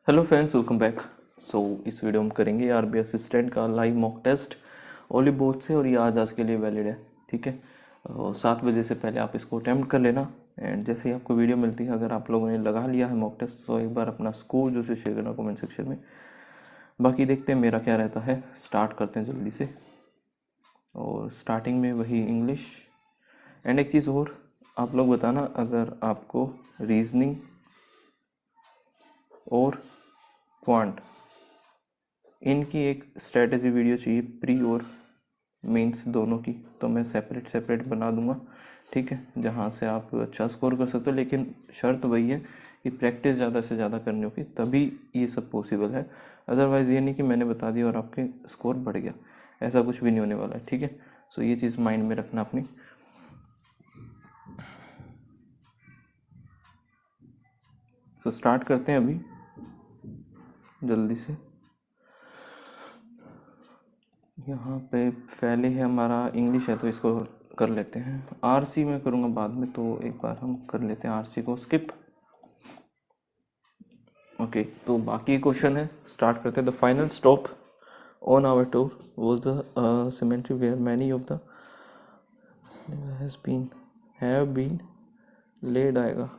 Hello friends, welcome back. इस video में करेंगे आरबी असिस्टेंट का लाइव मॉक टेस्ट ओली बोर्ड से, और ये आज के लिए वैलिड है। ठीक है, 7 बजे से पहले आप इसको अटैम्प्ट कर लेना। एंड जैसे ही आपको वीडियो मिलती है, अगर आप लोगों ने लगा लिया है मॉक टेस्ट, तो एक बार अपना स्कोर जो से शेयर करना कमेंट सेक्शन में। बाकी देखते हैं मेरा क्या रहता है। स्टार्ट करते हैं जल्दी से। और स्टार्टिंग में वही इंग्लिश। एंड एक चीज़ और, आप लोग बताना अगर आपको रीजनिंग और क्वांट इनकी एक स्ट्रेटजी वीडियो चाहिए, प्री और मेंस दोनों की, तो मैं सेपरेट बना दूंगा। ठीक है, जहाँ से आप अच्छा स्कोर कर सकते हो, लेकिन शर्त वही है कि प्रैक्टिस ज़्यादा से ज़्यादा करनी होगी, तभी ये सब पॉसिबल है। अदरवाइज़ ये नहीं कि मैंने बता दिया और आपके स्कोर बढ़ गया, ऐसा कुछ भी नहीं होने वाला है। ठीक है, सो ये चीज़ माइंड में रखना अपनी। सो स्टार्ट करते हैं अभी जल्दी से। यहाँ पे पहले है हमारा इंग्लिश है, तो इसको कर लेते हैं। आरसी में करूँगा बाद में, तो एक बार हम कर लेते हैं आरसी को स्किप। ओके, तो बाकी क्वेश्चन है, स्टार्ट करते हैं। The final stop on our tour was the cemetery where many of the have been laid आएगा।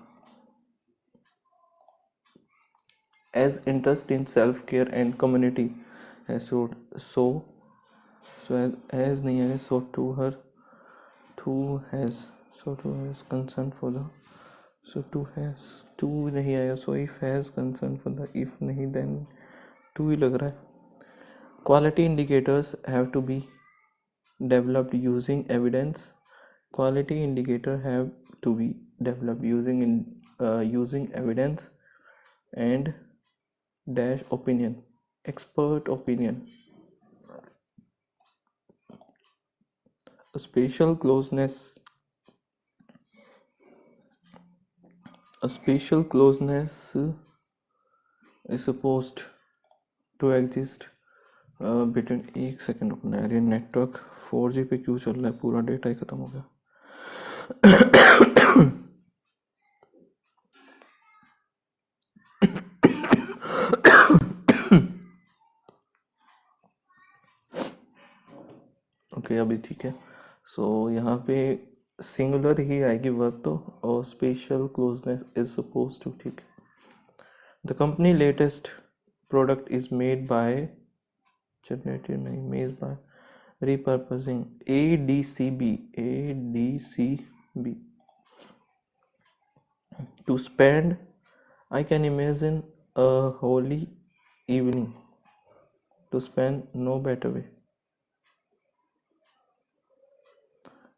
As interest in self care and community has showed so as नहीं है, so to her to has so to has concern for the so to has to नहीं आएगा, so if has concern for the if नहीं then to ही लग रहा है। quality indicators have to be developed using evidence. Quality indicator have to be developed using evidence and dash opinion, expert opinion. Spatial closeness, a spatial closeness is supposed to exist between। एक second रुकना यार, ये network 4G पे क्यों चल रहा है, पूरा डेटा ही खत्म हो गया। ओके, अभी ठीक है। सो यहाँ पे सिंगुलर ही आएगी वर्ब तो, और special closeness is suppose to. ठीक है, the company latest product is made by generated नहीं, made by repurposing ADCB to spend, I can imagine a holy evening, to spend no better way,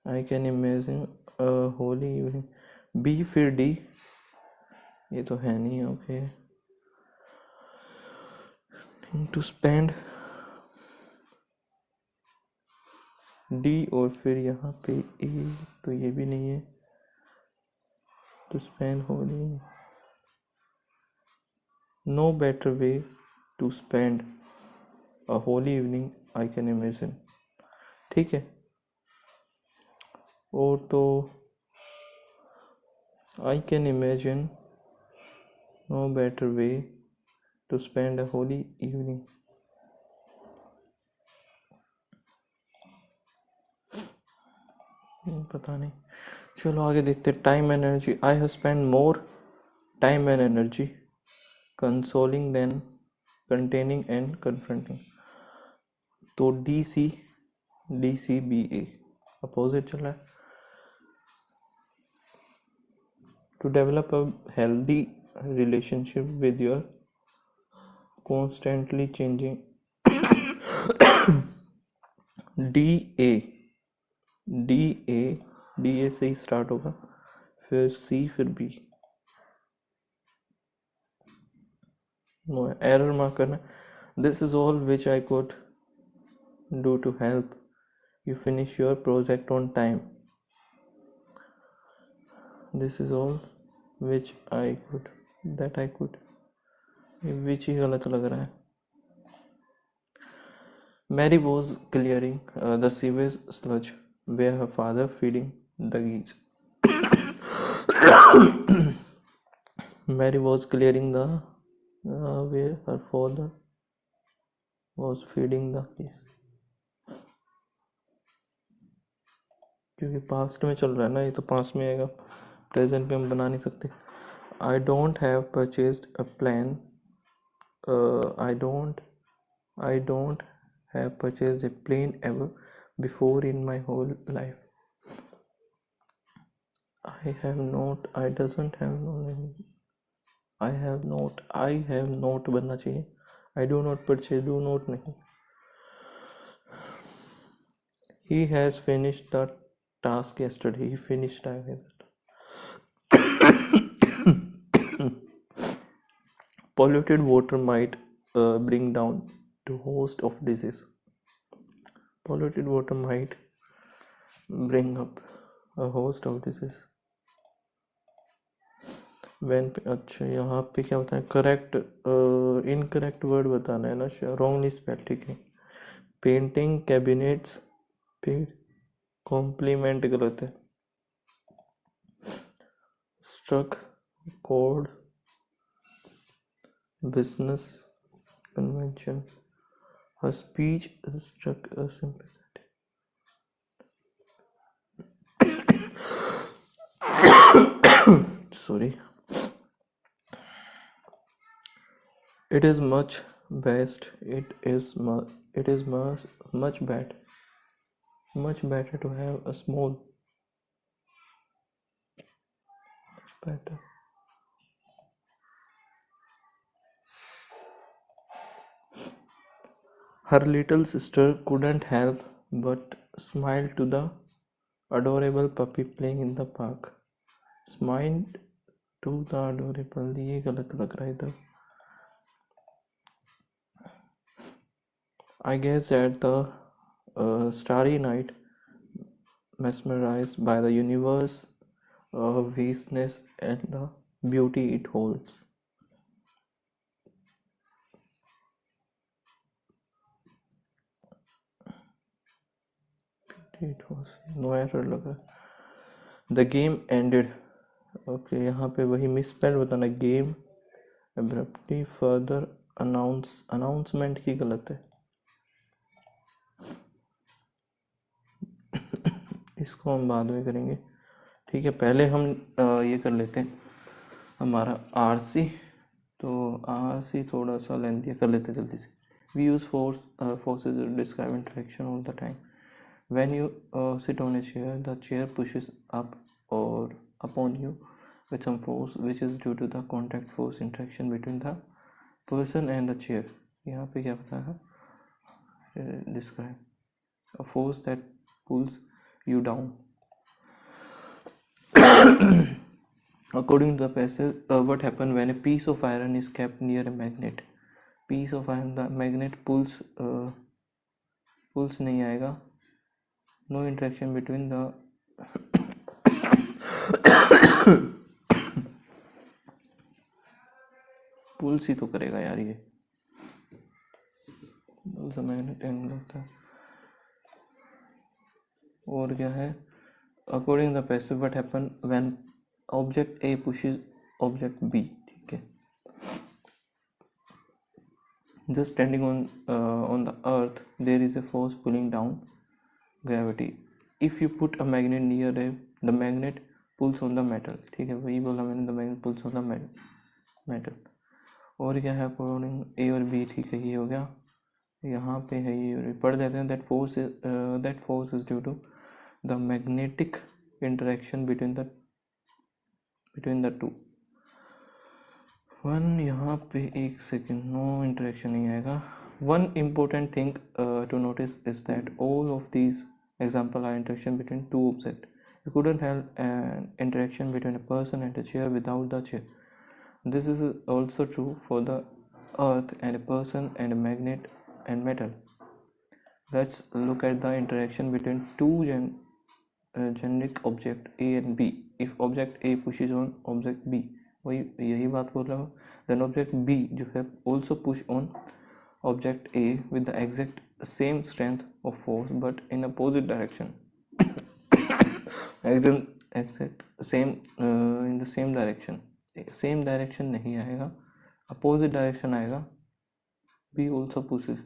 I can imagine a holy evening। B फिर D, ये तो है नहीं। Okay, to spend D, और फिर यहाँ पे A, तो ये भी नहीं है। to spend holy, no better way to spend a holy evening, I can imagine। ठीक है, और तो I can imagine no better way to spend a holy evening। पता नहीं, चलो आगे देखते। Time and energy, I have spend more time and energy consoling than containing and confronting. तो DCBA अपोजिट चल रहा है। To develop a healthy relationship with your constantly changing. DA से ही स्टार्ट होगा, फिर C, फिर B। एरर मार्क करना। This is all which I could do to help you finish your project on time। this is all which I could that I could, which ही गलत लग रहा है। Mary was clearing the sewage sludge where her father feeding the geese। Mary was clearing the where her father was feeding the fish. क्योंकि past में चल रहा है ना, ये तो पास्ट में आएगा, प्रेजेंट में हम बना नहीं सकते. I don't have purchased a plan. I don't have purchased a plane ever before in my whole life. I have not. I doesn't have no. I have not. I have not बनना चाहिए. I do not purchase. Do not नहीं. He has finished the task yesterday. He finished. I have. Polluted water might bring down to host of disease. Polluted water might bring up a host of disease. When अच्छा यहाँ पे क्या बताएं, correct incorrect word बताना है ना, wrongly spell. ठीक है. पेंटिंग कैबिनेट्स पे कॉम्प्लीमेंट गलत है. Struck code business convention. हर speech struck sympathetic. Sorry. It is much best. It is much better to have a small. Much better. Her little sister couldn't help but smile to the adorable puppy playing in the park. Smiled to the adorable. ये गलत लग रहा है इधर. I gazed at the starry night, mesmerized by the universe, vastness and the beauty it holds. It was no error लग रहा है. The game ended. Okay यहाँ पे वही मिसस्पेल बताना. गेम abruptly further अनाउंसमेंट की गलत है. इसको हम बाद में करेंगे. ठीक है, पहले हम ये कर लेते हैं हमारा आरसी. तो आरसी थोड़ा सा लेंथी कर लेते जल्दी से. We use forces to describe interaction all the time. When you sit on a chair, the chair pushes up or upon you with some force which is due to the contact force interaction between the person and the chair. यहाँ पे क्या पता है, describe a force that pulls you down. According to the passage, what happens when a piece of iron is kept near a magnet? Piece of iron, the magnet pulls नहीं आएगा. No interaction between the pulls ही तो करेगा यार ये. Magnet angle होता है. और क्या है, according the passive what happen when object A pushes object B. ठीक है. Just standing on the earth there is a force pulling down, gravity. if you put a magnet near the magnet pulls on the metal. ठीक है, वही बोला मैंने, the magnet pulls on the metal. और क्या है, अकॉर्डिंग ए और B. ठीक है, ये हो गया. यहाँ पे है ये पढ़ देते हैं. that force is due to the magnetic interaction between the two. One यहाँ पे एक सेकेंड, नो इंटरेक्शन नहीं आएगा. One important thing to notice is that all of these examples are interaction between two objects. You couldn't have an interaction between a person and a chair without the chair. This is also true for the earth and a person and a magnet and metal. Let's look at the interaction between two generic object A and B. If object A pushes on object B, वही यही बात बोल रहा हूँ. Then object B जो है also push on object A with the exact same strength of force but in opposite direction. exact same in the same direction. Same direction नहीं आएगा, अपोजिट डायरेक्शन आएगा, B also pushes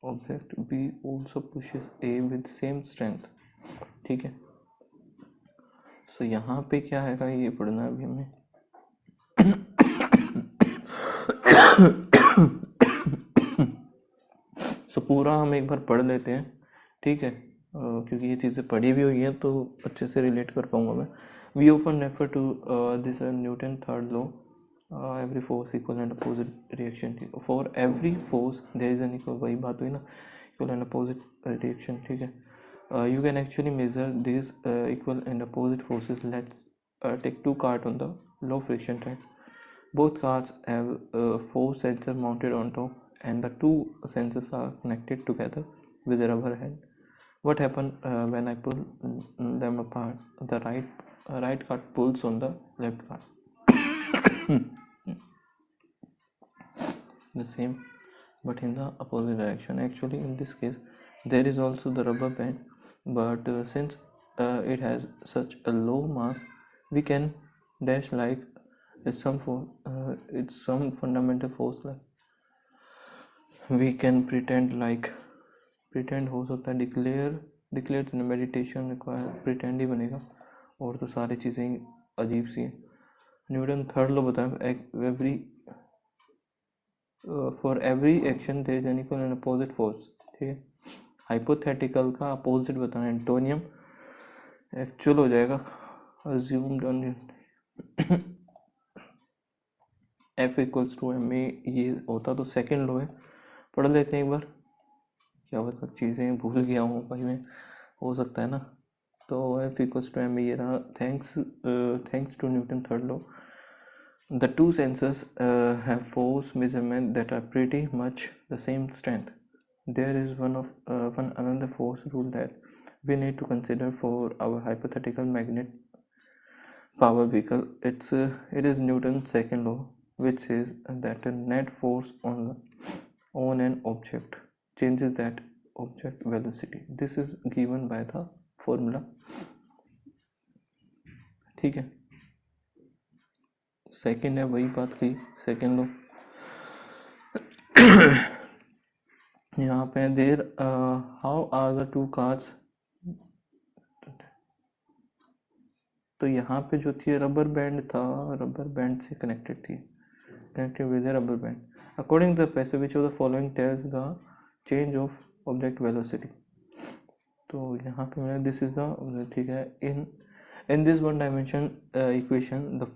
object B also pushes A with same strength, ठीक है। सो यहाँ पे क्या आएगा ये पढ़ना है अभी हमें। सो पूरा हम एक बार पढ़ लेते हैं, ठीक है, क्योंकि ये चीज़ें पढ़ी भी हुई हैं तो अच्छे से रिलेट कर पाऊंगा मैं। We often refer to this Newton third law, every force equal and opposite reaction, ठीक है। For every force there is an equal, वही बात हुई ना, इक्वल एंड अपोजिट रिएक्शन, ठीक है। You can actually measure these equal and opposite forces. Let's take two carts on the low friction track. Both carts have four sensors mounted on top, and the two sensors are connected together with a rubber hand. What happens when I pull them apart? The right cart pulls on the left cart. The same, but in the opposite direction. Actually, in this case, there is also the rubber band, but since it has such a low mass, we can dash like it's some fundamental force, like we can pretend हो सकता है, declare तो meditation require pretend ही बनेगा, और तो सारी चीज़ें अजीब सी हैं। न्यूटन थर्ड लॉ बताया, for every action there is an equal and opposite force, ठीक है। हाइपोथेटिकल का अपोजिट बताना, एंटोनियम एक्चुअल हो जाएगा assumed on F equals to M A, ये होता तो सेकेंड लॉ है, पढ़ लेते हैं एक बार, क्या पता चीज़ें भूल गया हूँ भाई मैं, हो सकता है ना। तो F equals to M A ये रहा, thanks to Newton third law. The two sensors have force measurement that are pretty much the same strength. There is one another force rule that we need to consider for our hypothetical magnet power vehicle. It is Newton's second law, which says that a net force on an object changes that object velocity. This is given by the formula, ठीक है। Second है वही बात की, second लो यहाँ पे there how are the two cars, तो यहाँ पे जो थी रबर बैंड था, रबर बैंड से कनेक्टेड थी, connected with rubber band. According to the passage which of the following tells the change of object velocity, तो यहाँ पे मैंने दिस इज द, ठीक है, in this one dimension equation the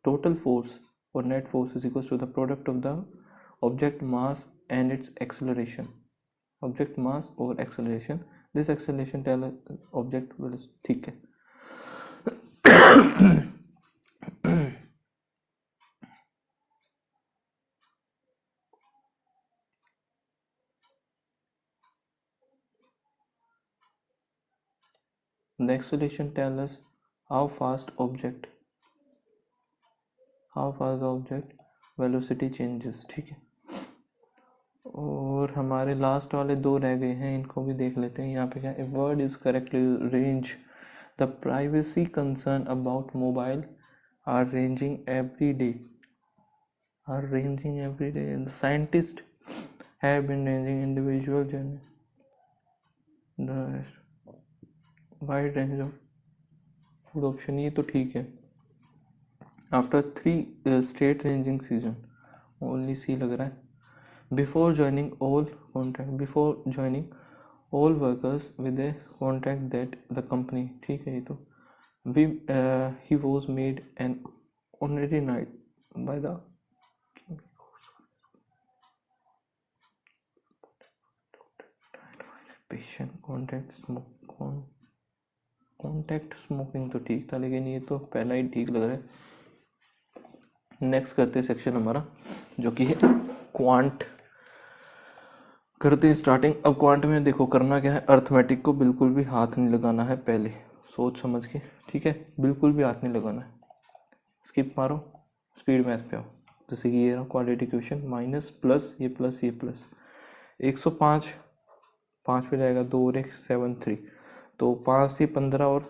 total force or net force is equals to the product of the object mass and its acceleration, object mass or acceleration, this acceleration tell object velocity, ठीक है। The acceleration tell us how fast the object velocity changes, ठीक है। और हमारे last वाले दो रह गए हैं, इनको भी देख लेते हैं। यहाँ पे क्या, a word is correctly range, the privacy concern about mobile are ranging every day, the scientists have been ranging individual journey, the wide range of food option, ये तो ठीक है। After 3 straight ranging season, only सी लग रहा है। Before joining all workers with a contract that the company, ठीक है, ये तो he was made an honorary knight by the patient contact smoking, तो ठीक था, लेकिन ये तो पहला ही ठीक लग रहा है। नेक्स्ट करते हैं सेक्शन हमारा जो कि है क्वांट, करते हैं स्टार्टिंग। अब क्वांट में देखो करना क्या है, अर्थमेटिक को बिल्कुल भी हाथ नहीं लगाना है, पहले सोच समझ के, ठीक है, बिल्कुल भी हाथ नहीं लगाना है, स्किप मारो, स्पीड मैथ पे आओ। जैसे कि ये रहा क्वाड्रेटिक इक्वेशन, माइनस प्लस ये प्लस ये प्लस, 105 5 पे जाएगा, 2 और 1 7 3, तो 5 से 15 और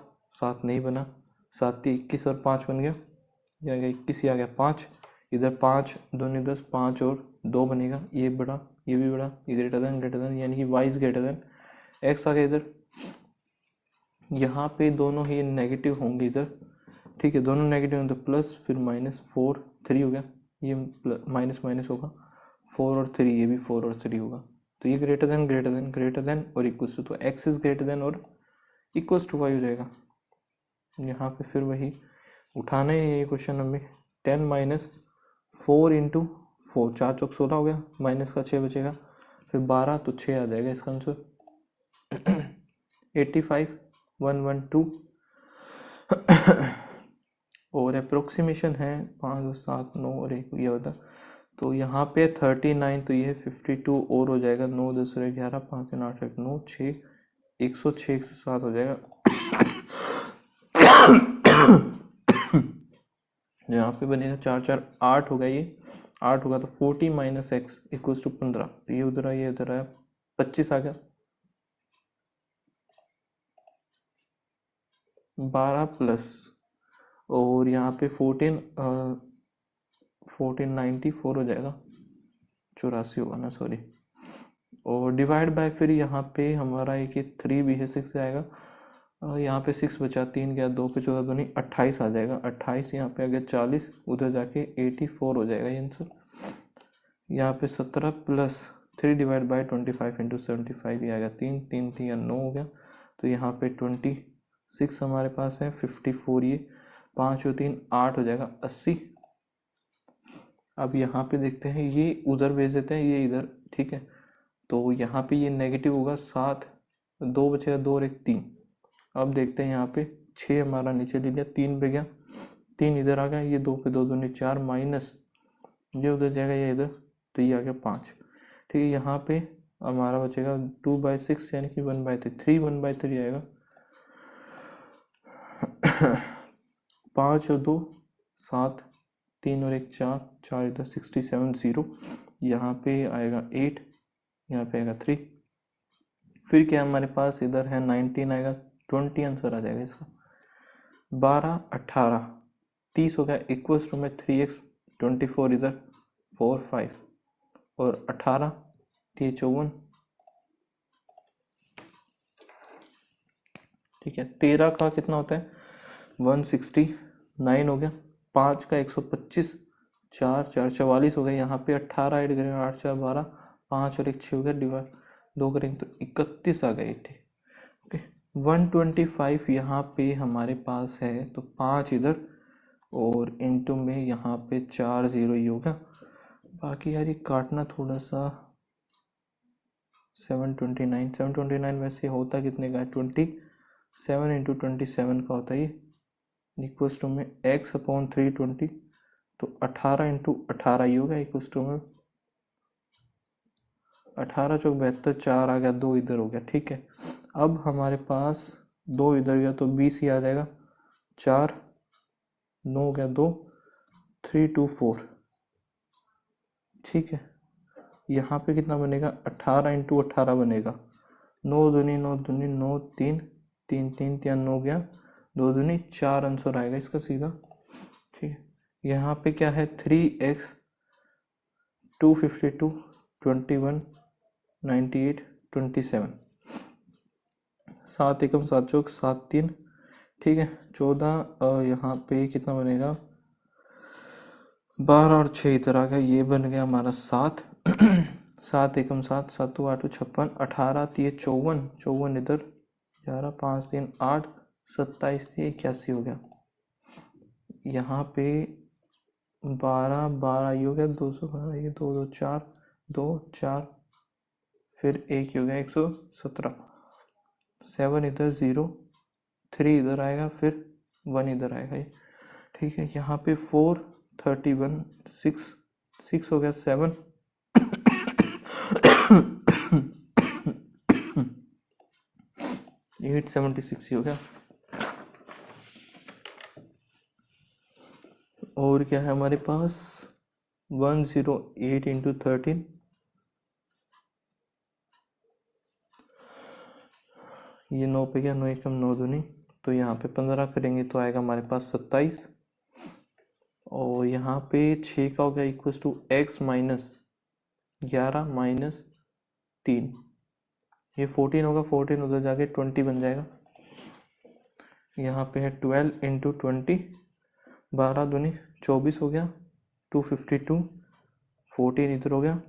7 नहीं बना, 7 से 21 और 5 बन गया, ये आ गया 21, ये आ गया 5, इधर 5 दूनी 10, 5 और 2 बनेगा, ये बड़ा ये भी बड़ा, ये ग्रेटर देन यानी कि y is greater than x आ गया इधर। यहाँ पे दोनों ही नेगेटिव होंगे इधर, ठीक है, दोनों नेगेटिव होंगे तो प्लस फिर माइनस 4 3 हो गया, ये माइनस माइनस होगा 4 और 3, ये भी 4 और 3 होगा। तो ये ग्रेटर देन और इक्वल्स टू, तो x इज ग्रेटर देन और इक्वल्स टू y हो जाएगा। यहाँ पे फिर वही उठाना ही है क्वेश्चन हमें। 10 माइनस 4 इंटू 4, 4 चौक 16 हो गया, माइनस का 6 बचेगा, फिर 12 तो 6 आ जाएगा इसका आंसर। 85 112 और अप्रोक्सीमेशन है 5 और 7 9 और 1 ये होता, तो यहाँ पे 39, तो ये 52 और हो जाएगा, 9 10 और 11 5 3 8 8 9 6 106 107 हो जाएगा। यहाँ पे बनेगा 4 4 8 होगा, ये 8 होगा तो 40 माइनस एक्स इक्वल्स टू 15, ये उधर आया ये उधर आया 25 आ गया। 12 प्लस और यहाँ पे 1494 हो जाएगा, 84 होगा ना सॉरी, और डिवाइड बाय फिर यहाँ पे हमारा एक 3 भी है 6 आएगा, यहाँ पे 6 बचा, 3 गया 2 पे 14 दूनी 28 आ जाएगा, 28 यहाँ पे आ गया 40, उधर जाके 84 हो जाएगा ये आंसर। यहाँ पे 17 प्लस 3 डिवाइड बाय 25 इंटू 75 ये आ गया 3 3 3 या 9 हो गया, तो यहाँ पे 26 हमारे पास है, 54 ये 5 और 3 8 हो जाएगा 80। अब यहाँ पे देखते हैं, ये उधर भेज देते हैं ये इधर, ठीक है, तो यहाँ पे ये नेगेटिव होगा 7, 2 बचेगा 2 और 1 3। अब देखते हैं यहाँ पे 6 हमारा नीचे ले लिया, 3 पे गया, 3 इधर आ गया, ये 2 पे 2 दूनी 4 माइनस ये उधर जाएगा ये इधर, तो ये आ गया 5, ठीक है। यहाँ पे हमारा बचेगा 2/6 यानी कि 1/3 1/3 आएगा। 5 और 2 7, 3 और 1 4, 4 इधर 67 0, यहाँ पे आएगा 8, यहाँ पे आएगा 3, फिर क्या हमारे पास इधर है 19 आएगा, 20 आंसर आ जाएगा इसका। 12 18 30 हो गया, इक्वल्स टू में 3x 24 इधर 4 5 और 18 ये 54, ठीक है। 13 का कितना होता है 169 हो गया, 5 का 125, 4 4 44 हो गया, यहाँ पे 18 ऐड करेंगे 8 4 12, 5 और 1 6 हो गया, डिवाइड 2 करेंगे तो 31 आ गया, ठीक ओके। 125 यहाँ पे हमारे पास है, तो 5 इधर और इनटू में यहाँ पे 4 0 ही होगा, बाकी यार ये काटना थोड़ा सा। 729 वैसे होता कितने का है 27 इंटू 27 का होता है ये, इक्वल्स टू में x अपॉन 320, तो 18 इंटू 18 ही होगा, इक्वल्स टू में 18 चौक 72, 4 आ गया 2 इधर हो गया, ठीक है। अब हमारे पास 2 इधर गया तो 20 ही आ जाएगा, 4 9 हो गया 2 3 2 4, ठीक है। यहाँ पे कितना बनेगा 18 इंटू 18 बनेगा, 9 दूनी 9 दूनी 9 3 3 3 3 9 गया, 2 दूनी 4 आंसर आएगा इसका सीधा, ठीक है। यहाँ पे क्या है 3x 252 21 98 27, 7 एकम 7 चौक 7 3, ठीक है। 14 यहाँ पे कितना बनेगा 12 और 6 इधर आ गया, ये बन गया हमारा 7 7 एकम 7 7 8 56, 18 ये 54 54 इधर 11 5 3 8 27 81 हो गया, यहाँ पे 12 12 ये हो गया 212, ये 2 2 4 2 4 फिर 1 हो गया 117, 7 इधर 0 3 इधर आएगा, फिर 1 इधर आएगा ये, ठीक है। यहाँ पे 4 31 6 6 हो गया 7 876 हो गया, और क्या है हमारे पास 108 इंटू 13, ये 9 पे गया 9 एकम 9 दूनी, तो यहाँ पे 15 करेंगे तो आएगा हमारे पास 27, और यहाँ पे 6 का हो गया equals to x minus 11 minus 3, ये 14 होगा, 14 उधर जाके 20 बन जाएगा। यहाँ पे है 12 इंटू 20, 12 दूनी 24 हो गया, 252, 14 इधर हो गया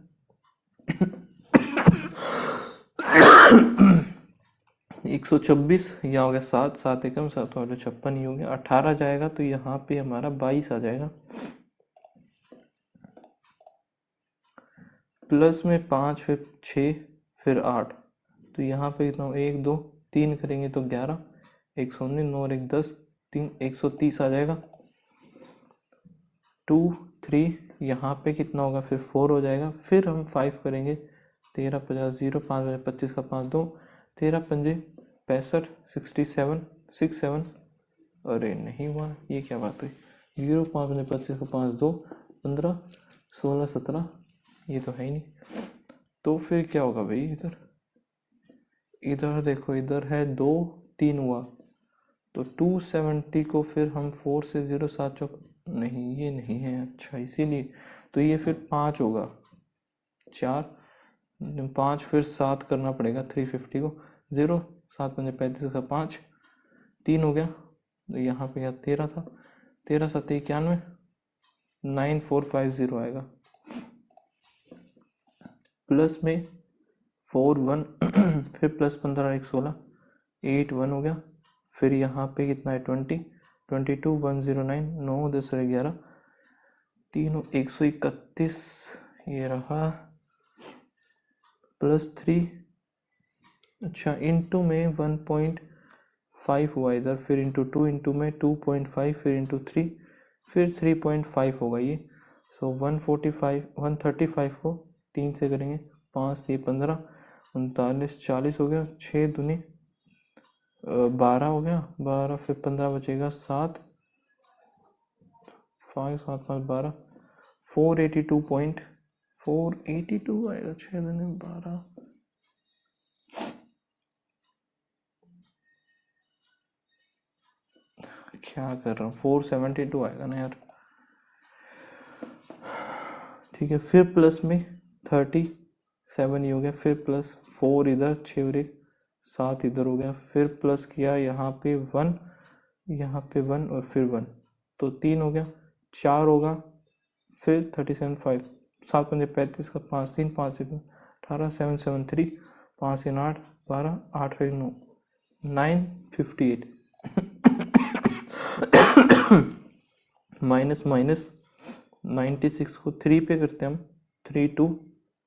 126, यहाँ हो गया 7, 7 एकम 7 और 56, ही हो गया 18 जाएगा, तो यहाँ पे हमारा 22 आ जाएगा। प्लस में 5, फिर 6, फिर 8, तो यहाँ पे कितना 1 2 3 करेंगे तो 11, 119, 9 और 1 10, 3 130 आ जाएगा। 2 3, यहाँ पे कितना होगा फिर 4 हो जाएगा, फिर हम 5 करेंगे, 13 50 0, 5 25 का 5 2, 13 पंजे 65, 67 6 7, अरे नहीं हुआ, ये क्या बात हुई, 0 5 25 का 5 2, 15 16 17, ये तो है ही नहीं। तो फिर क्या होगा भाई, इधर इधर देखो, इधर है 2 3 हुआ, तो 270 को फिर हम 4 से 0 7 चौक, नहीं ये नहीं है, अच्छा इसीलिए, तो ये फिर 5 होगा, 4 5 फिर 7 करना पड़ेगा 350 को, 0 7 5 35 का 5 3 हो गया, तो यहाँ पे क्या 13 था, 13 7 91, 9450 आएगा। प्लस में 4 1 फिर प्लस 15 1 16, 8 1 हो गया, फिर यहाँ पे कितना है 20 22 109, 9 10 11, 3 131, ये रहा प्लस 3, अच्छा इंटू में 1.5 हुआ इधर, फिर इंटू 2, इंटू में 2.5, फिर इंटू 3, फिर 3.5 होगा ये, सो 145 135 को 3 से करेंगे, 5 3 15, 39 40 हो गया, 6 दूनी 12 हो गया, 12 फिर 15 बचेगा 7, 5 7 5 12, 482 आएगा, 6 दूनी 12, क्या कर रहा हूँ, 472 आएगा ना यार, ठीक है। फिर प्लस में 37 ही हो गया, फिर प्लस 4 इधर, 6 और 1 7 इधर हो गया, फिर प्लस किया यहाँ पे 1, यहाँ पे 1 और फिर 1, तो 3 हो गया, 4 होगा, फिर 37 5 7 5 35 का 5 3 5 1 18 7 7 3 5 3 8 12 8 1 9 958 माइनस माइनस 96 को 3 पे करते हैं हम, 3 2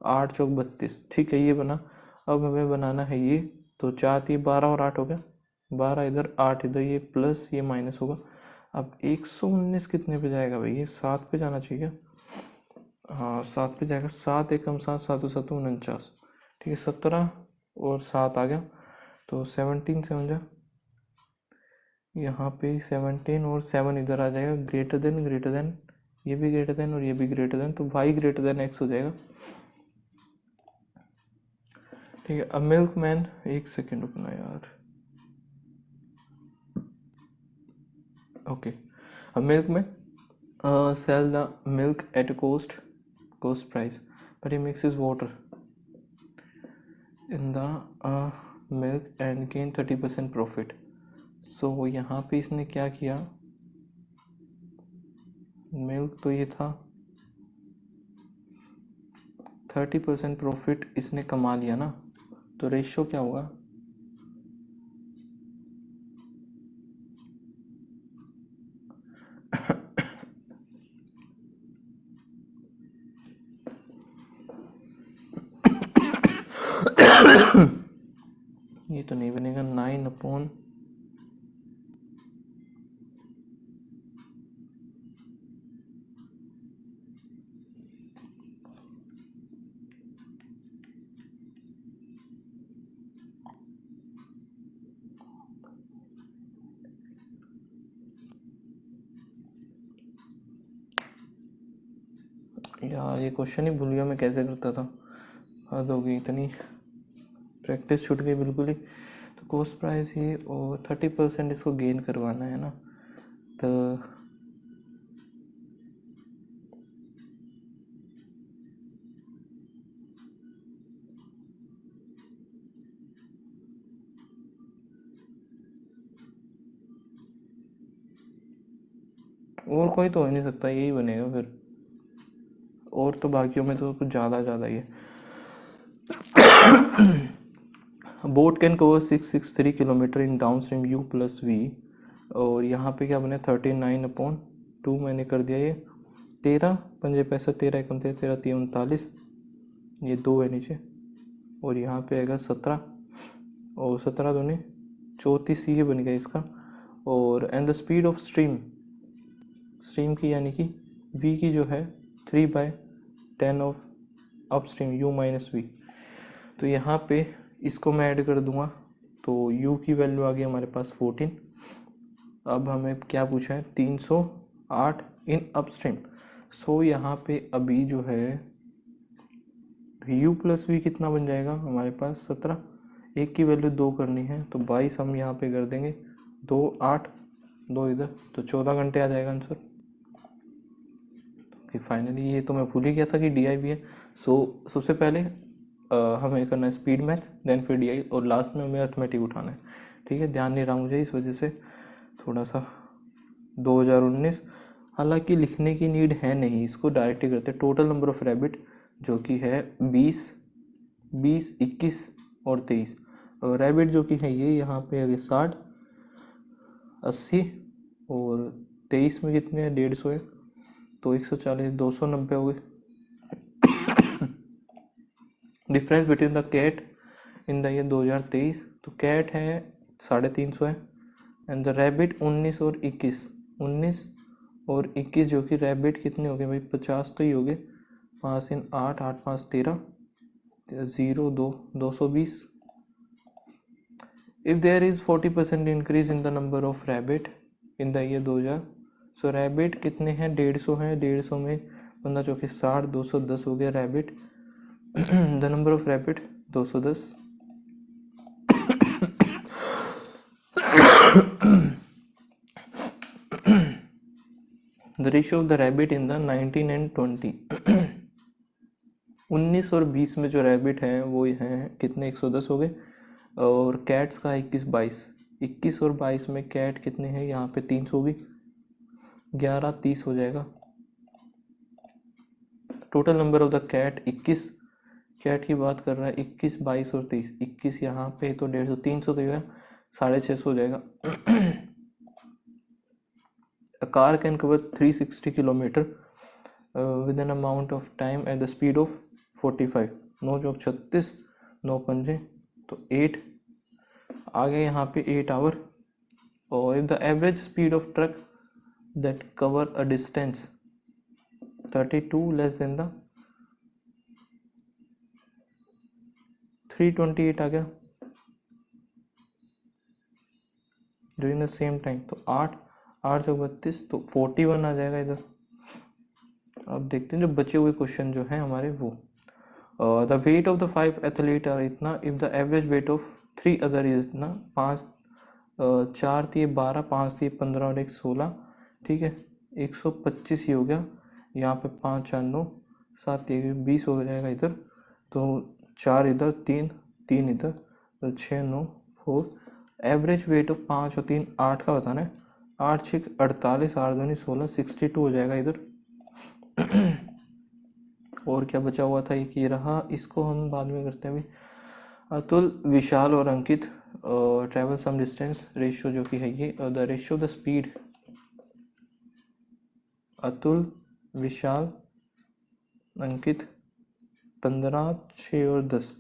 8 चौक 32, ठीक है ये बना। अब हमें बनाना है ये, तो 4 3 12 और 8 हो गया, 12 इधर 8 इधर, ये प्लस ये माइनस होगा। अब 119 कितने पे जाएगा भाई, ये 7 पे जाना चाहिए, हाँ 7 पे जाएगा, 7 एकम 7 7 7 49, ठीक है 17 और 7 आ गया, तो 17 से हो जाए, यहाँ पे 17 और 7 इधर आ जाएगा, ग्रेटर देन, ये भी ग्रेटर देन और ये भी ग्रेटर देन, तो y ग्रेटर देन x हो जाएगा, ठीक है। अब मिल्क मैन, एक सेकेंड रुकना यार, ओके। अब milk man sell the milk at cost price, but he mixes water in the milk and gain 30% profit। सो यहाँ पे इसने क्या किया, मिल्क तो ये था, 30% प्रॉफिट इसने कमा लिया ना, तो रेशियो क्या होगा, ये तो नहीं बनेगा, 9 अपॉन यार, ये क्वेश्चन ही भूल गया मैं कैसे करता था, हद हो गई, इतनी प्रैक्टिस छूट गई बिल्कुल ही। तो कॉस्ट प्राइस ही, और 30% इसको गेन करवाना है ना, तो और कोई तो हो नहीं सकता, यही बनेगा फिर, और तो बाकियों में तो कुछ ज़्यादा ही है। Boat can cover 663 kilometre in downstream U plus V, और यहाँ पे क्या बने 39/2 मैंने कर दिया ये 13 पंजे पैसा 13 एकम 13 3 39, ये 2 है नीचे, और यहाँ पे आएगा 17 और 17 दूनी 34, ये बन गया इसका। और and the speed of stream की यानी कि v की जो है 3/10 of upstream u minus V. तो यहाँ पे इसको मैं ऐड कर दूंगा, तो u की वैल्यू आ गई हमारे पास 14। अब हमें क्या पूछा है 308 इन अपस्ट्रीम। सो यहाँ पे अभी जो है u प्लस वी कितना बन जाएगा हमारे पास 17, एक की वैल्यू 2 करनी है तो 22 हम यहाँ पे कर देंगे, 2 8 2 इधर, तो 14 घंटे आ जाएगा आंसर। कि फाइनली ये तो मैं भूल ही गया था कि डी आई भी है। सो सबसे पहले हमें करना है स्पीड मैथ, देन फिर डी आई, और लास्ट में हमें अर्थमेटिक उठाना है। ठीक है, ध्यान नहीं रहा मुझे इस वजह से थोड़ा सा 2019, हालांकि लिखने की नीड है नहीं, इसको डायरेक्ट ही करते। टोटल नंबर ऑफ रैबिट जो कि है 20 21 और 23, और रैबिट जो कि है ये यहाँ पे है 60 80, और 23 में कितने हैं 150 है, तो 140 290 हो गए। Difference between the cat in the year 2023, तो कैट है 350 है, एंड द रैबिट 19 और 21 जो कि रैबिट कितने हो गए भाई 50 तो ही हो गए, 5 इन 8 8 5 13 0 2 220। If there is 40% increase in the number of rabbit in the year 2000, so rabbit कितने हैं 150 हैं, 150 में 15 चौके 60 210 हो गया rabbit. The number of rabbit 210। The ratio of the rabbit in the 19 and 20। 19 और 20 में जो रैबिट हैं वो हैं कितने 110 हो गए, और कैट्स का 21 22, 21 और 22 में कैट कितने हैं यहाँ पे 300 होगी, 11 30 हो जाएगा। Total number of the cat 21, cat की बात कर रहा है 21 22 और 23, 21 यहाँ पे तो 150 300 तो 650 हो जाएगा। A car can cover 360 kilometre with an amount of time at the speed of 45, 9 चौक 36 9 पंजे तो 8 आ गया यहाँ पे 8 आवर। और if the average speed of truck that cover a distance 32 less than the 328 आ गया ड्यूरिंग द सेम टाइम, तो 8 8 चौक 32 तो 41 आ जाएगा इधर। अब देखते हैं जो बचे हुए क्वेश्चन जो हैं हमारे वो, the weight of the 5 athlete are इतना, if the average weight of 3 other is इतना, 5 4 थी 12 5 थी 15 और 1 16, ठीक है 125 ही हो गया। यहाँ पे 5 4 9 7 20 हो जाएगा इधर, तो 4 इधर 3 3 इधर, तो 6 9 4। एवरेज वेट ऑफ 5 और 3 8 का बताना है, 8 6 48 8 2 16 62 हो जाएगा इधर। और क्या बचा हुआ था एक ये रहा, इसको हम बाद में करते हैं अभी। अतुल विशाल और Ankit travel some distance, ratio जो कि है ये, the ratio the speed, Atul Vishal Ankit 15 6 और 10,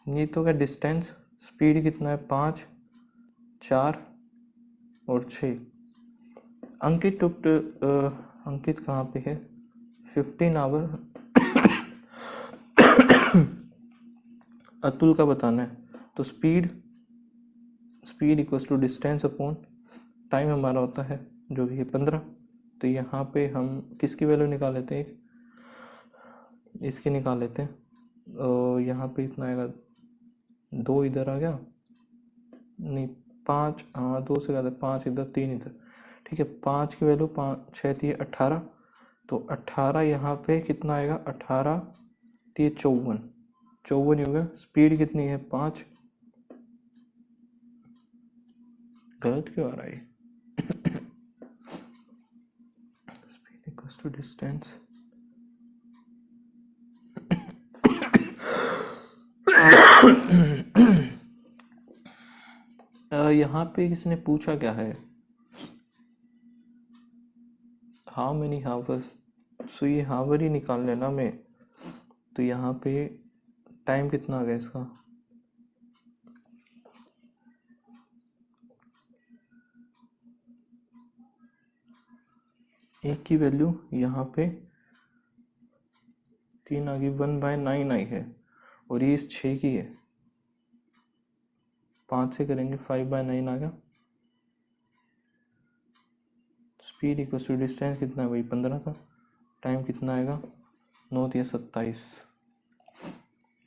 ये तो क्या डिस्टेंस, स्पीड कितना है 5 4 और 6। अंकित टुक अंकित कहाँ पे है 15 आवर। अतुल का बताना है, तो speed equals to distance upon time हमारा होता है जो कि 15। तो यहाँ पे हम किसकी वैल्यू निकाल लेते हैं, एक इसकी निकाल लेते हैं, यहाँ पे इतना आएगा 2 इधर आ गया, नहीं 5 हाँ 2 से ज़्यादा 5 इधर 3 इधर, ठीक है 5 की वैल्यू 5 6 थी 18, तो 18 यहाँ पे कितना आएगा 18 थी 54 54 ही होगा। स्पीड कितनी है 5, गलत क्यों आ रहा है इक्वल्स टू डिस्टेंस यहाँ पे किसने पूछा क्या है, हाउ मेनी हावर्स, सो ये हावर ही निकाल लेना में, तो यहाँ पे टाइम कितना आ गया इसका, एक की वैल्यू यहाँ पे 3 आ गई, 1/9 आई है, और ये इस 6 की है, 5 से करेंगे 5/9 आ गया। स्पीड इक्वल टू डिस्टेंस कितना है, वही 15 का, टाइम कितना आएगा 9 या 27,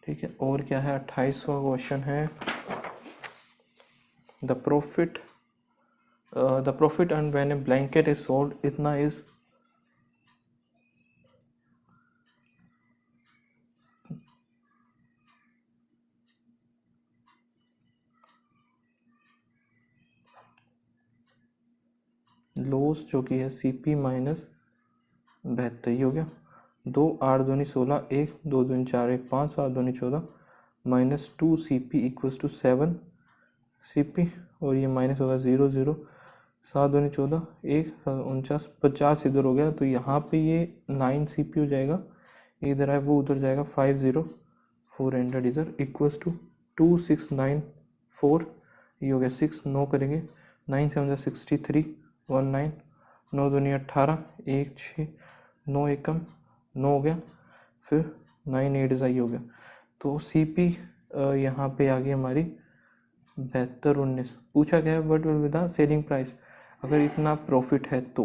ठीक है। और क्या है, 28वां क्वेश्चन है, the profit earn when A blanket is sold, इतना इज लॉस जो कि है CP माइनस 72, ये हो गया 2 8 दूनी 16, 1 2 दूनी 4 1 5 7 दूनी 14 minus 2 CP equals to 7 CP, और ये माइनस होगा 0 0 7 दूनी 14 1 49 50 इधर हो गया, तो यहाँ पे ये 9 CP हो जाएगा, इधर है वो उधर जाएगा 50 400 इधर इक्वल्स टू 2694, ये हो गया 6 9 करेंगे 9 7 63 19 9 दूनी 18 1 6 9 एकम 9 हो गया, फिर 9 8 जाई हो गया, तो CP यहाँ पे आ गई हमारी 72 19। पूछा गया है what will be the selling price, अगर इतना प्रॉफिट है तो,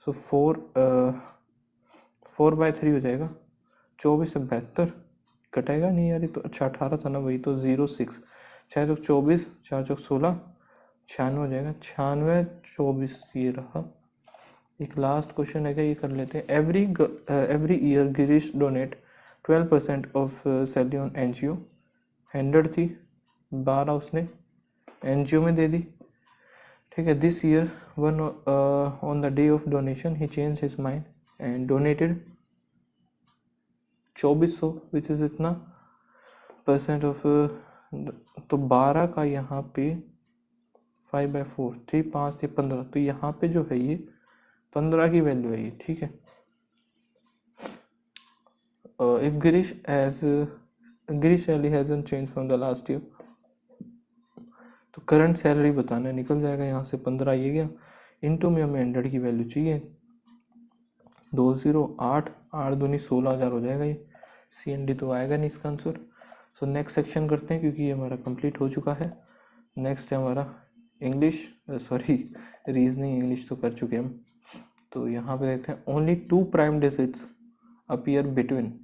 सो 4/3 हो जाएगा, 24 से 72 कटेगा नहीं यार, तो अच्छा 18 था ना, वही तो 06 6 चौक 24 4 चौक 16 96 हो जाएगा, 96 24 ये रहा। एक लास्ट क्वेश्चन है, ये कर लेते हैं, every year Girish donate 12% of salary on NGO, 100 थी 12 उसने NGO में दे दी, ठीक है। This year one on the day of donation he change his mind and donated 2400 which is इतना % ऑफ, तो 12 का यहाँ पे 5/4 3 5 से 15, तो यहाँ पे जो है ये 15 की वैल्यू है ये, ठीक है। If Girish salary hasn't change from the last year, तो करंट सैलरी बताना है, निकल जाएगा यहाँ से 15 ये गया, इनटू में हमें 100 की वैल्यू चाहिए, 208 8 दूनी 16,000 हो जाएगा, ये CND तो आएगा नहीं इसका आंसर। सो नेक्स्ट सेक्शन करते हैं क्योंकि ये हमारा कंप्लीट हो चुका है। नेक्स्ट है हमारा इंग्लिश, सॉरी रीजनिंग, इंग्लिश तो कर चुके हम। तो यहाँ पे देखते हैं only 2 prime digits appear between,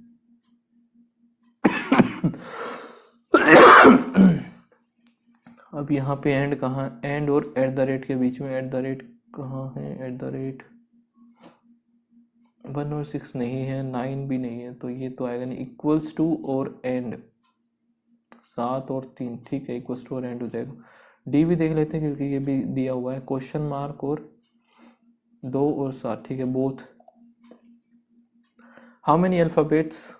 अब यहाँ पे एंड कहाँ, एंड और एट द रेट के बीच में, एट द रेट कहाँ है, एट द रेट 1 और 6 नहीं है, 9 भी नहीं है, तो ये तो आएगा नहीं, इक्वल्स टू और एंड 7 और 3, ठीक है, इक्वल्स टू और एंड हो जाएगा। डी भी देख लेते हैं क्योंकि ये भी दिया हुआ है, क्वेश्चन मार्क और 2 और 7, ठीक है, both. How many alphabets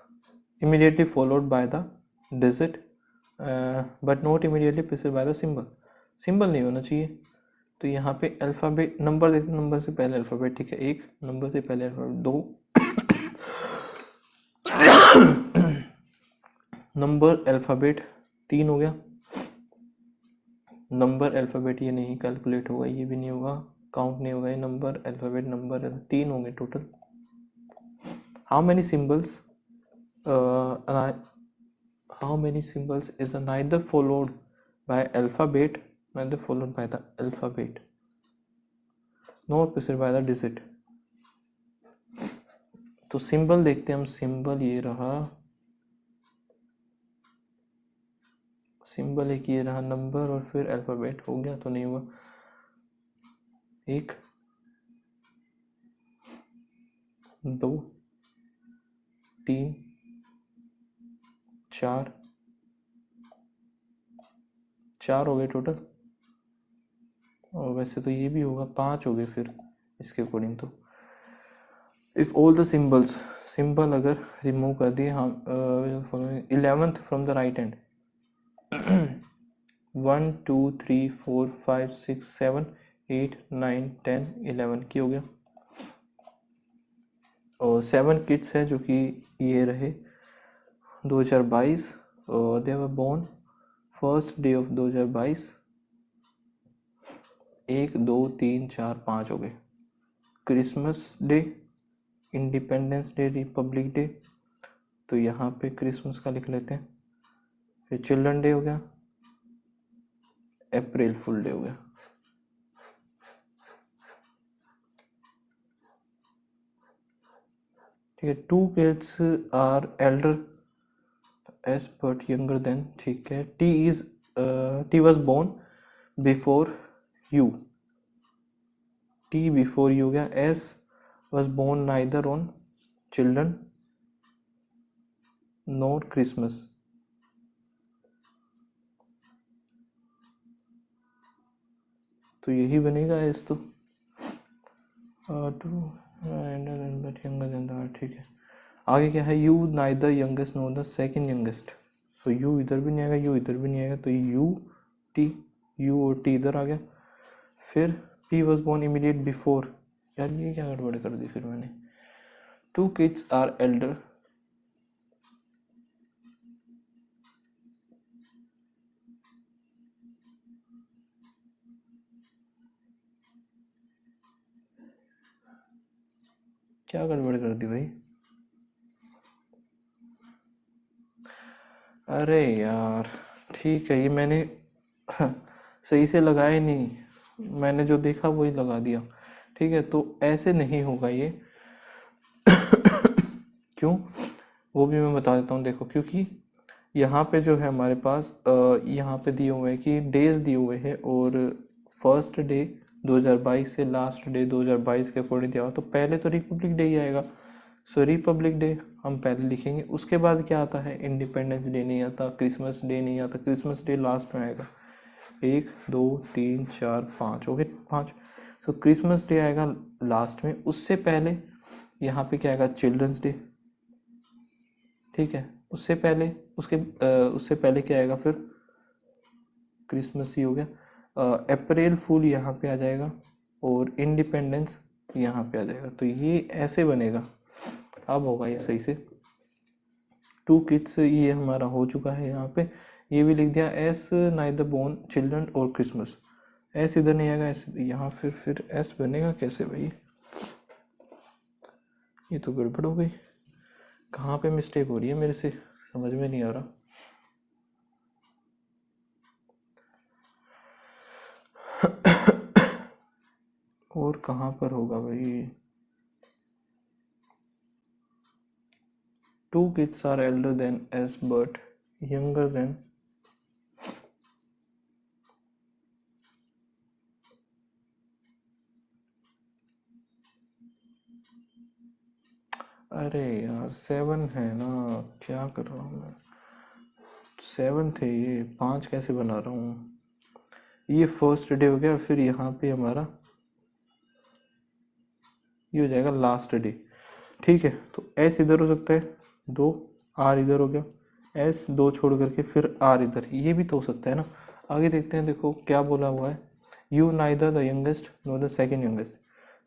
immediately followed by the digit but not immediately preceded by the symbol, symbol नहीं होना चाहिए, तो यहाँ पे अल्फ़ाबेट नंबर देखते हैं, नंबर से पहले अल्फ़ाबेट, ठीक है, 1 नंबर से पहले अल्फ़ाबेट, 2 नंबर अल्फ़ाबेट, 3 हो गया, नंबर अल्फ़ाबेट ये नहीं कैलकुलेट होगा, ये भी नहीं होगा, काउंट नहीं होगा, ये नंबर अल्फ़ाबेट नंबर 3 होंगे total. How many symbols is neither followed by alphabet neither followed by the alphabet nor preceded by the digit। तो सिंबल देखते हैं हम, सिंबल ये रहा, सिंबल एक ये रहा, नंबर और फिर अल्फाबेट, हो गया तो नहीं हुआ, 1 2 3 4 4 हो गए टोटल, और वैसे तो ये भी होगा 5 हो गए फिर इसके अकॉर्डिंग, तो इफ ऑल द सिंबल अगर रिमूव कर दिए हम 11th from the right hand 1 2 3 4 5 6 7 8 9 10 11 की हो गया। और 7 किड्स है जो कि ये रहे 2022 और they were born first day of 2022 1 2 3 4 5 हो गए। Christmas day, independence day, republic day, तो यहाँ पे क्रिसमस का लिख लेते हैं। फिर चिल्ड्रन डे हो गया, अप्रैल फुल डे हो गया। ठीक है, 2 kids are elder S but younger than, ठीक है। T was born before U, T before U हो गया। S was born neither on children nor Christmas, तो यही बनेगा एस। तो टू बट यंगर देन, ठीक है। आगे क्या है, you neither youngest nor the second youngest, so you इधर भी नहीं आएगा, यू इधर भी नहीं आएगा, तो यू टी, यू और टी इधर आ गया। फिर P was born immediate before, यार ये क्या गड़बड़ कर दी फिर मैंने। 2 किड्स आर एल्डर, क्या गड़बड़ कर दी भाई। अरे यार ठीक है, ये मैंने सही से लगाया ही नहीं, मैंने जो देखा वही लगा दिया। ठीक है, तो ऐसे नहीं होगा ये। क्यों, वो भी मैं बता देता हूँ। देखो, क्योंकि यहाँ पे जो है हमारे पास यहाँ पे दिए हुए हैं कि डेज दिए हुए हैं, और फर्स्ट डे 2022 से लास्ट डे 2022 के अकॉर्डिंग दिया हुआ, तो पहले तो रिपब्लिक डे ही आएगा। सो रिपब्लिक डे हम पहले लिखेंगे, उसके बाद क्या आता है, इंडिपेंडेंस डे नहीं आता, क्रिसमस डे नहीं आता, क्रिसमस डे लास्ट में आएगा। 1 2 3 4 5 हो गए 5। सो क्रिसमस डे आएगा लास्ट में, उससे पहले यहाँ पे क्या आएगा, चिल्ड्रंस डे। ठीक है, उससे पहले उससे पहले क्या आएगा, फिर क्रिसमस ही हो गया। अप्रैल फूल यहाँ पे आ जाएगा, और इंडिपेंडेंस यहाँ पे आ जाएगा, तो ये ऐसे बनेगा। अब होगा ये सही से। 2 किड्स ये हमारा हो चुका है यहाँ पे, ये भी लिख दिया। एस नाइदर बोर्न चिल्ड्रन और क्रिसमस, एस इधर नहीं आएगा, एस यहाँ, फिर एस बनेगा कैसे भाई, ये तो गड़बड़ हो गई। कहाँ पे मिस्टेक हो रही है मेरे से, समझ में नहीं आ रहा। और कहाँ पर होगा भाई। 2 kids are elder than S but younger than, अरे यार 7 है ना, क्या कर रहा हूँ मैं। 7 थे ये, 5 कैसे बना रहा हूँ। ये फर्स्ट डे हो गया, फिर यहाँ पे हमारा ये हो जाएगा लास्ट डे। ठीक है, तो एस इधर हो सकता है 2, आर इधर हो गया, एस 2 छोड़ करके फिर आर इधर, ये भी तो हो सकता है ना। आगे देखते हैं, देखो क्या बोला हुआ है, you neither the youngest know the second youngest.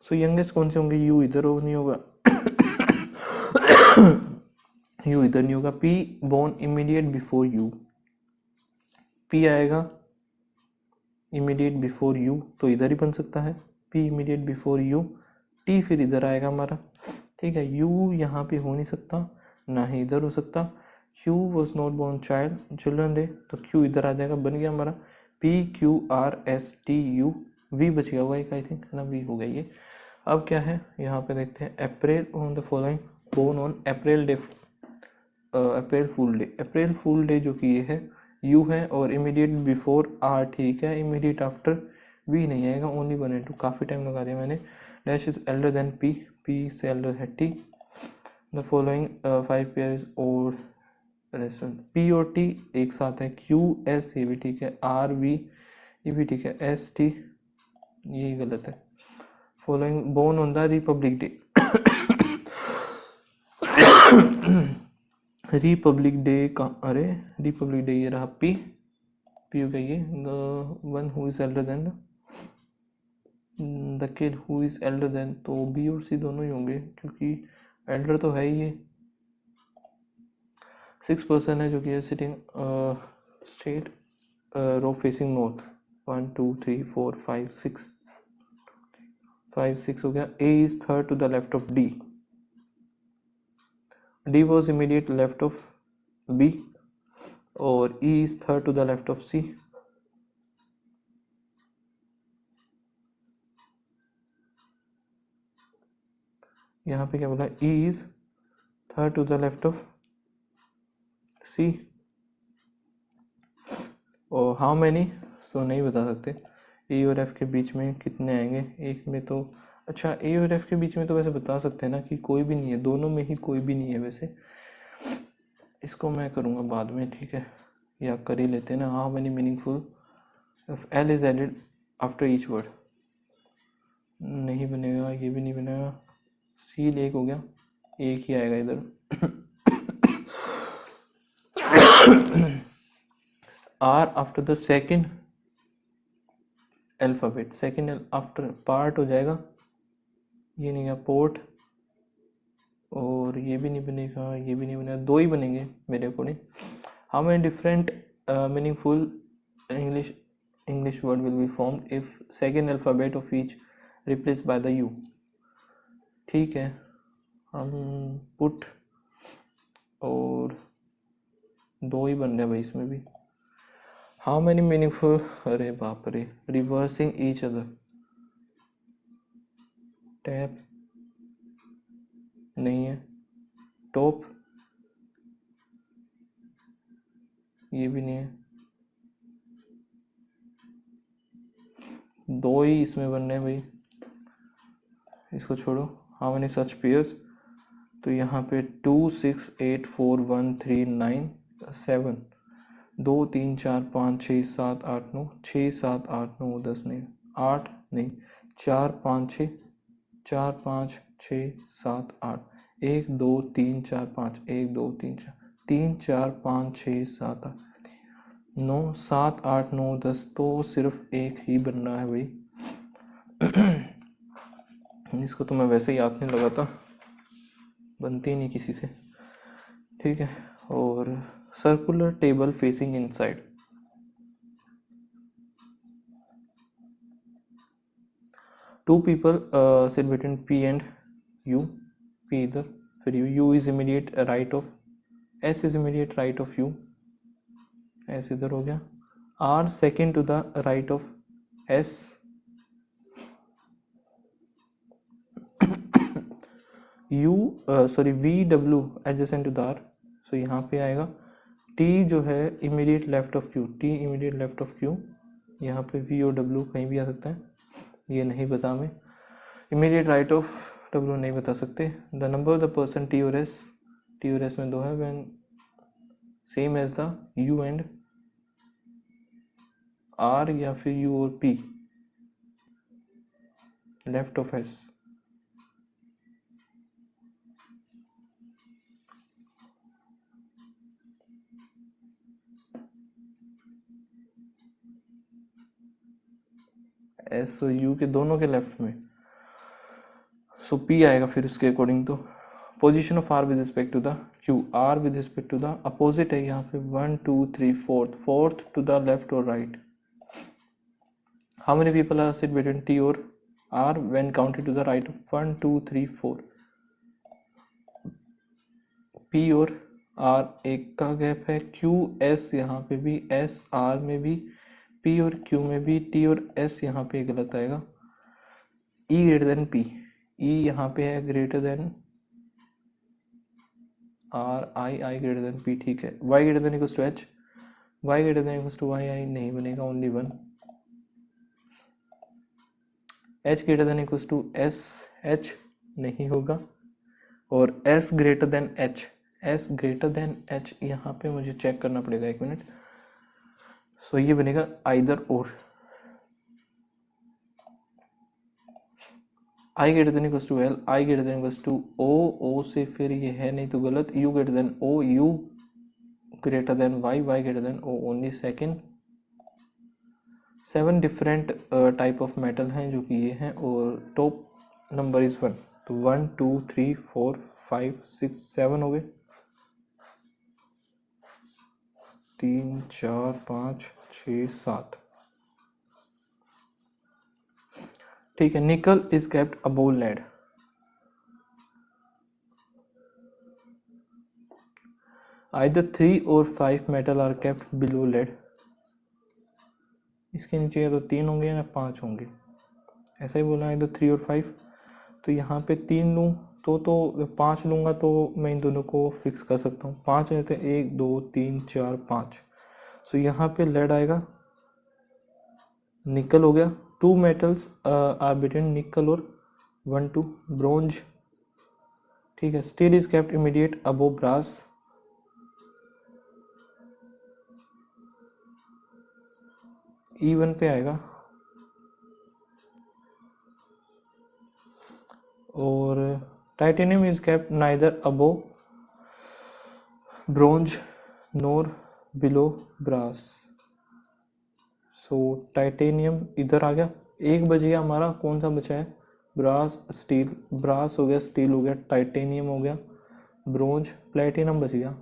So youngest कौन से होंगे, यू इधर हो नहीं होगा, यू इधर नहीं होगा। P born immediate before U, P आएगा इमीडिएट बिफोर यू, तो इधर ही बन सकता है, P immediate before U. T फिर इधर आएगा हमारा। ठीक है, यू यहाँ पे हो नहीं सकता, ना ही इधर हो सकता। Q was not born child children day, तो क्यू इधर आ जाएगा, बन गया हमारा P Q R S T U. V बच गया होगा एक, आई थिंक है ना, वी हो गया ये। अब क्या है यहाँ पे देखते हैं, April on the following born on April day, April fool day. April fool day जो कि ये है, यू है, और इमीडिएट बिफोर आर, ठीक है। इमीडिएट आफ्टर वी नहीं आएगा, ओनली 1 and 2, काफ़ी टाइम लगा दिया मैंने। Dash is elder than P, P से एल्डर है टी। द फॉलोइंग 5 पेयर्स और रेस्टोरेंट, पी और टी एक साथ है, क्यू एस ये भी ठीक है, आर वी ये भी ठीक है, एस टी यही गलत है। Following born on the republic day, republic day का, अरे रिपब्लिक डे ये रहा पी, पी हो गया ये, the one who is elder than the kid who is elder than, तो बी और सी दोनों ही होंगे क्योंकि एल्डर तो है ही ये। 6 पर्सन है जो कि है sitting straight row facing north, 1 2 3 4 5 6, 5 6 हो गया। A is third to the left of D, D was immediate left of B, और E is third to the left of C. यहाँ पे क्या बोला, E is third to the left of C, और how many, सो नहीं बता सकते। ए और एफ के बीच में कितने आएंगे, एक में तो, अच्छा ए और एफ के बीच में तो वैसे बता सकते हैं ना कि कोई भी नहीं है, दोनों में ही कोई भी नहीं है। वैसे इसको मैं करूँगा बाद में, ठीक है, या कर ही लेते हैं ना। How many meaningful if L is added after each word, नहीं बनेगा, ये भी नहीं बनेगा। सी एक हो गया, एक ही आएगा इधर। R after the second alphabet, second after part हो जाएगा, ये नहीं है पोर्ट, और ये भी नहीं बनेगा, ये भी नहीं बनेगा, दो ही बनेंगे मेरे according. How many different meaningful English word will be formed if second alphabet of each replace by the you, ठीक है, हम पुट, और दो ही बन रहे भाई इसमें भी। हाउ मैनी मीनिंगफुल, अरे बाप रे, रिवर्सिंग ईच अदर, टैप नहीं है, टॉप ये भी नहीं है, दो ही इसमें बन रहे हैं भाई, इसको छोड़ो। हाउ मैनी सच पेयर्स, तो यहाँ पे 2 6 8 4 1 3 9 7, 2 3 4 5 6 7 8 9, 6 7 8 9 10 नहीं, 8 नहीं, 4 5 6, 4 5 6 7 8, 1 2 3 4 5, 1 2 3 4, 3 4 5 6 7 8 9 7 8 9 10, तो सिर्फ एक ही बन रहा है भाई। इसको तो मैं वैसे ही याद नहीं लगाता, बनती ही नहीं किसी से, ठीक है। और circular table facing inside, two people sit between P and U, P इधर, फिर U is immediate right of, S is immediate right of U, S इधर हो गया, R second to the right of S, U sorry V W adjacent to the R, so यहाँ पे आएगा। T जो है immediate left of Q, T immediate left of Q, यहाँ पे वी और डब्ल्यू कहीं भी आ सकता है, ये नहीं बता हमें। इमीडिएट राइट ऑफ डब्ल्यू नहीं बता सकते। The number of the person T और एस, टी और एस में दो है, when same age the U and R, या फिर यू और P left of S. S और यू के दोनों के लेफ्ट में, सो पी आएगा फिर उसके अकॉर्डिंग। तो position of R with respect to the Q, R with respect to the opposite है यहाँ पे, 1 2 3 4, फोर्थ टू द लेफ्ट और right. How many people are sit between T और R when counted to the right, 1 2 3 4, P और R एक का gap है, Q S यहाँ पे भी, एस आर में भी, पी और क्यू में भी, टी और एस यहाँ पे गलत आएगा। E greater than P, E यहाँ पे है greater than R, I I greater than P, ठीक है। Y greater than equals to H, Y greater than equals to Y, I नहीं बनेगा, only one. H greater than equals to S, H नहीं होगा। और S greater than H, S greater than H यहाँ पे मुझे चेक करना पड़ेगा, एक मिनट। सो ये बनेगा आइदर और, I greater than equals to L, I greater than equals to O, O से फिर ये है नहीं तो गलत, U greater than O, U greater than Y, Y greater than O only second. 7 different type of metal हैं जो कि ये हैं, और टॉप नंबर इज 1। तो 1 2 3 4 5 6 7 हो गए, 3 4 5 6 7। ठीक है, nickel is kept above lead. Either 3 और 5 metal are kept below lead. इसके नीचे या तो 3 होंगे या 5 होंगे, ऐसा ही बोला है, इधर 3 और 5। तो यहाँ पे 3 लूँ तो 5 लूँगा तो मैं इन दोनों को फिक्स कर सकता हूँ। 5 रहते हैं, 1 2 3 4 5। सो यहाँ पे लेड आएगा, निकल हो गया, 2 मेटल्स आर बिटवीन निकल और 1 2 ब्रोंज। ठीक है, steel is kept immediate above brass. E1 पे आएगा, और titanium is kept neither above bronze nor below brass. So titanium इधर आ गया। एक बच गया हमारा, कौन सा बचा है, ब्रास स्टील, ब्रास हो गया, स्टील हो गया, टाइटेनियम हो गया, ब्रोंज, प्लेटिनम बच गया।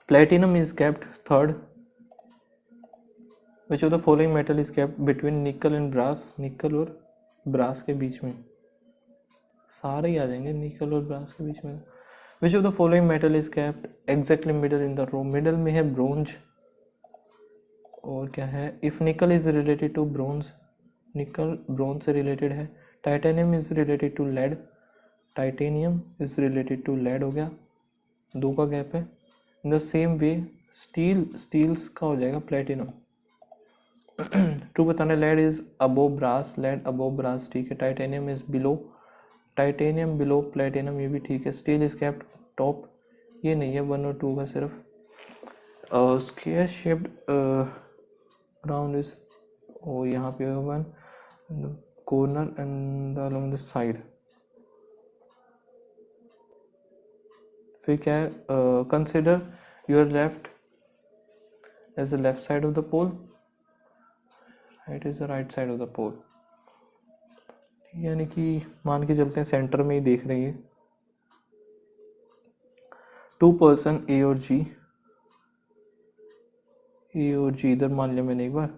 Platinum is kept third. Which of the following metal is kept between nickel and brass. Nickel और ब्रास के बीच में, सारे ही आ जाएंगे निकल और ब्रास के बीच में। Which of the following metal is kept exactly middle in the row. Middle में है ब्रोंज, और क्या है, if nickel is related to bronze, nickel bronze से रिलेटेड है। Titanium is related to lead, titanium is related to lead हो गया, 2 का गैप है। In the same way steel, steels का हो जाएगा प्लेटिनम। टू बताना, lead is above brass, lead above brass, ठीक है। Titanium is below, titanium below platinum, ये भी ठीक है। स्टील इज केप्ट टॉप, ये नहीं है, 1 और 2 का सिर्फ। स्क्वायर शेप्ड राउंड इज, और यहाँ पे होगा 1 corner and along the side. फिर क्या है, consider your left as the left side of the pole, right is the right side of the pole. यानी कि मान के चलते हैं सेंटर में ही देख रही है। 2 पर्सन ए और जी, ए और जी इधर मान लिया मैंने एक बार,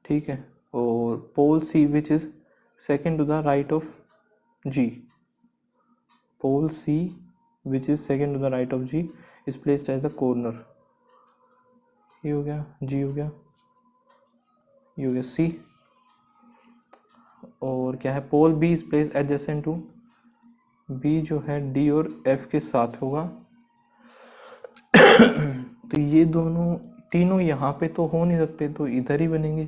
ठीक है। और pole C which is second to the right of G, pole C which is second to the right of G is placed as the corner. ये हो गया, जी हो गया, ये हो गया सी। और क्या है, pole B is place adjacent to, B जो है डी और एफ के साथ होगा। तो ये दोनों तीनों यहाँ पे तो हो नहीं सकते, तो इधर ही बनेंगे।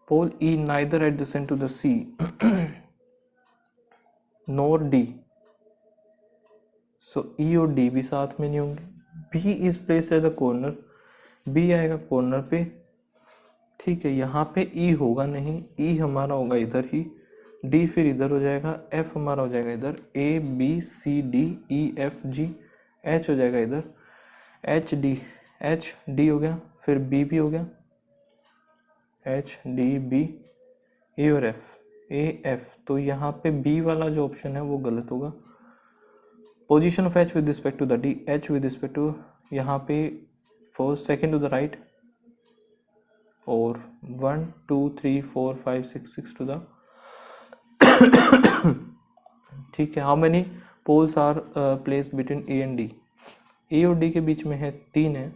Pole E neither adjacent to the C nor D, so E और डी भी साथ में नहीं होंगे। B is place at the corner, B आएगा कॉर्नर पे, ठीक है। यहाँ पे ई होगा नहीं, ई हमारा होगा इधर ही, डी फिर इधर हो जाएगा, एफ हमारा हो जाएगा इधर, A B C D E F G, H हो जाएगा इधर, एच डी हो गया, फिर बी भी हो गया, एच डी बी, ए और एफ, ए एफ। तो यहाँ पे बी वाला जो ऑप्शन है वो गलत होगा। Position of H with respect to the D, H with respect to यहाँ पे first second to the right, और 1 2 3 4 5 6 6 टू द, ठीक है। How many poles are placed between A and D, A और डी के बीच में है 3 है,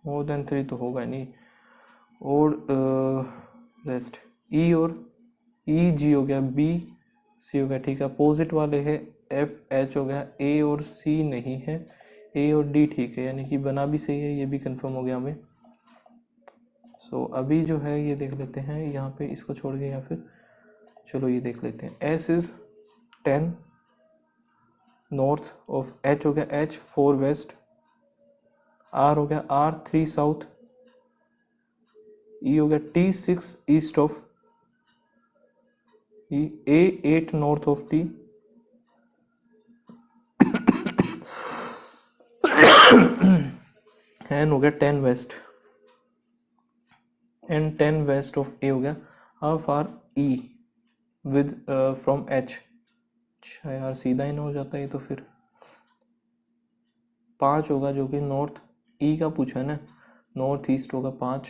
मोर देन 3 तो होगा नहीं। और रेस्ट ई और ई जी हो गया, बी सी हो गया, ठीक है। अपोजिट वाले है एफ एच हो गया, ए और सी नहीं है, ए और डी ठीक है, यानी कि बना भी सही है, ये भी कंफर्म हो गया हमें। सो अभी जो है ये देख लेते हैं यहाँ पे, इसको छोड़ के, या फिर चलो ये देख लेते हैं। S is 10 north of, H हो गया एच 4 वेस्ट, R हो गया R3 साउथ, E हो गया T6 east of E, A8 north of T, N हो गया 10 west, and 10 west of A हो गया। How far E with from H, अच्छा यार सीधा ही ना हो जाता है तो फिर 5 होगा जो कि नॉर्थ E का पूछा है ना, नॉर्थ ईस्ट होगा 5।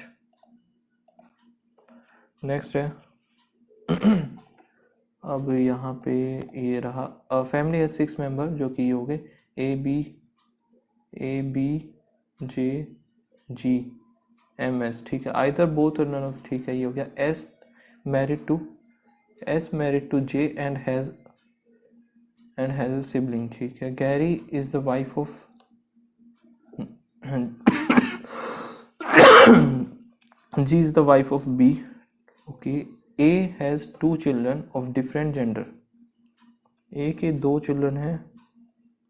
नेक्स्ट है अब यहाँ पे ये रहा फैमिली है 6 मेंबर जो कि ये हो गए A B J G M S, ठीक है, आइदर बोथ और नन ऑफ, ठीक है, ये हो गया S married to J and has a sibling, ठीक है। Gary is the wife of G is the wife of B, okay। A has 2 children of different gender, A के 2 children हैं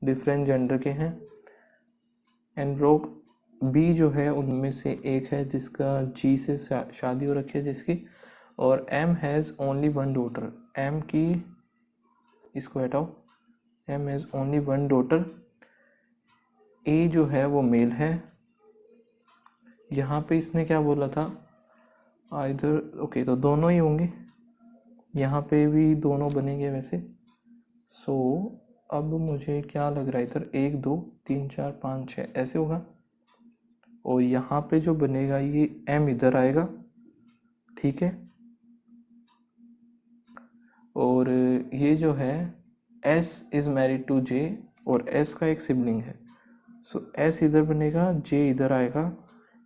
डिफरेंट जेंडर के हैं, एंड रोक B जो है उनमें से एक है जिसका G से शादी हो रखी है जिसकी, और M has only 1 daughter, M की, इसको हटाओ, M has only 1 daughter, A जो है वो मेल है। यहाँ पे इसने क्या बोला था, आइधर, ओके तो दोनों ही होंगे, यहाँ पे भी दोनों बनेंगे वैसे। सो अब मुझे क्या लग रहा है, इधर 1 2 3 4 5 6 ऐसे होगा, और यहाँ पे जो बनेगा ये M इधर आएगा, ठीक है, और ये जो है S is married to J, और S का एक सिबलिंग है, सो S इधर बनेगा, J इधर आएगा,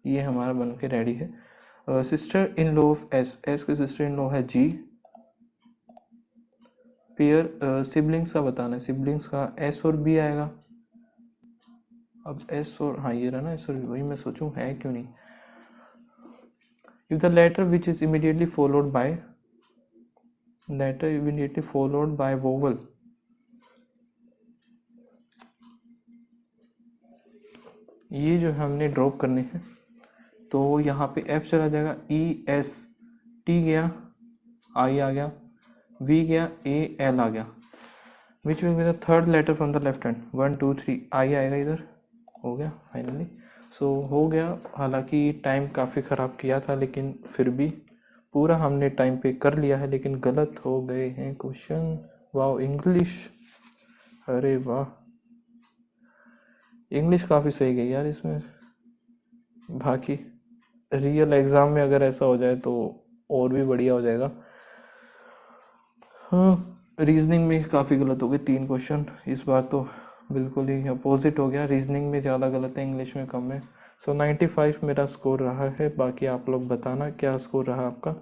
ये हमारा बन के रेडी है। Sister in law of S, S के सिस्टर इन लॉ है G, पेयर सिबलिंग्स का बताना है, सिबलिंग्स का S और B आएगा। अब S और, हाँ ये रहा ना S और B, वही मैं सोचूं है क्यों नहीं। If the letter which is immediately followed by vowel, ये जो हमने ड्रॉप करने हैं, तो यहाँ पे F चला जाएगा, E S, T गया, I आ गया, V गया, A L आ गया, which will be the third letter from the left hand, 1 2 3 I आएगा इधर, हो गया फाइनली। सो हो गया, हालांकि टाइम काफ़ी ख़राब किया था लेकिन फिर भी पूरा हमने टाइम पे कर लिया है, लेकिन गलत हो गए हैं क्वेश्चन। वाह इंग्लिश, अरे वाह इंग्लिश काफ़ी सही गई यार इसमें, बाकी रियल एग्ज़ाम में अगर ऐसा हो जाए तो और भी बढ़िया हो जाएगा। हाँ रीजनिंग में काफ़ी गलत हो गए 3 क्वेश्चन, इस बार तो बिल्कुल ही अपोजिट हो गया, रीजनिंग में ज़्यादा गलत है, इंग्लिश में कम है। सो 95 मेरा स्कोर रहा है, बाकी आप लोग बताना क्या स्कोर रहा आपका।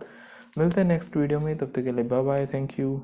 मिलते हैं नेक्स्ट वीडियो में, तब तक के लिए बाय बाय, थैंक यू।